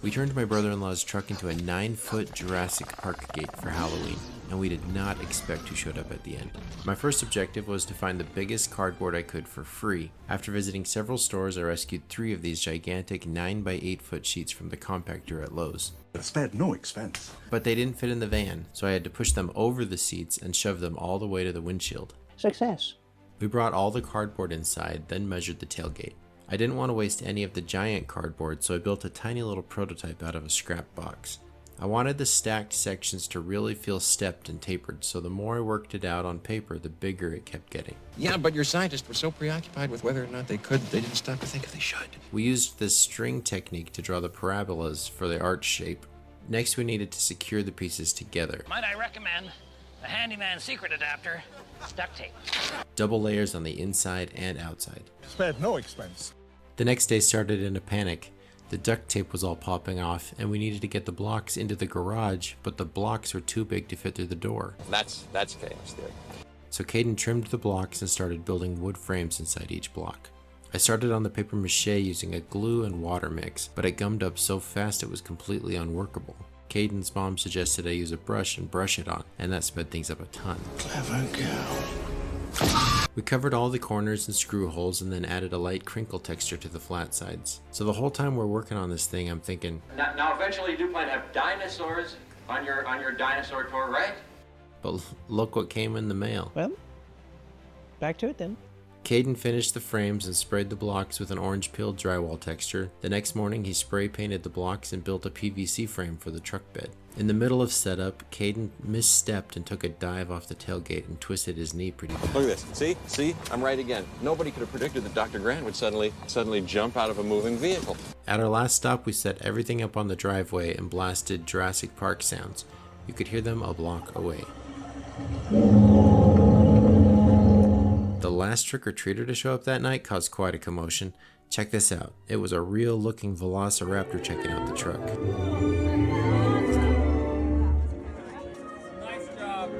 We turned my brother-in-law's truck into a 9-foot Jurassic Park gate for Halloween, and we did not expect who showed up at the end. My first objective was to find the biggest cardboard I could for free. After visiting several stores, I rescued 3 of these gigantic 9x8 foot sheets from the compactor at Lowe's. Spared no expense. But they didn't fit in the van, so I had to push them over the seats and shove them all the way to the windshield. Success. We brought all the cardboard inside, then measured the tailgate. I didn't want to waste any of the giant cardboard, so I built a tiny little prototype out of a scrap box. I wanted the stacked sections to really feel stepped and tapered, so the more I worked it out on paper, the bigger it kept getting. Yeah, but your scientists were so preoccupied with whether or not they could, they didn't stop to think if they should. We used this string technique to draw the parabolas for the arch shape. Next, we needed to secure the pieces together. Might I recommend the handyman secret adapter, duct tape. Double layers on the inside and outside. Spared no expense. The next day started in a panic. The duct tape was all popping off, and we needed to get the blocks into the garage, but the blocks were too big to fit through the door. That's chaos theory. So Caden trimmed the blocks and started building wood frames inside each block. I started on the paper mache using a glue and water mix, but it gummed up so fast it was completely unworkable. Caden's mom suggested I use a brush and brush it on, and that sped things up a ton. Clever girl. We covered all the corners and screw holes and then added a light crinkle texture to the flat sides. So the whole time we're working on this thing, I'm thinking, Now eventually you do plan to have dinosaurs on your dinosaur tour, right? but look what came in the mail. Well, back to it then. Caden finished the frames and sprayed the blocks with an orange peel drywall texture. The next morning he spray painted the blocks and built a PVC frame for the truck bed. In the middle of setup, Caden misstepped and took a dive off the tailgate and twisted his knee pretty bad. Look at this. See? I'm right again. Nobody could have predicted that Dr. Grant would suddenly jump out of a moving vehicle. At our last stop, we set everything up on the driveway and blasted Jurassic Park sounds. You could hear them a block away. The last trick-or-treater to show up that night caused quite a commotion. Check this out. It was a real-looking velociraptor checking out the truck. Nice job.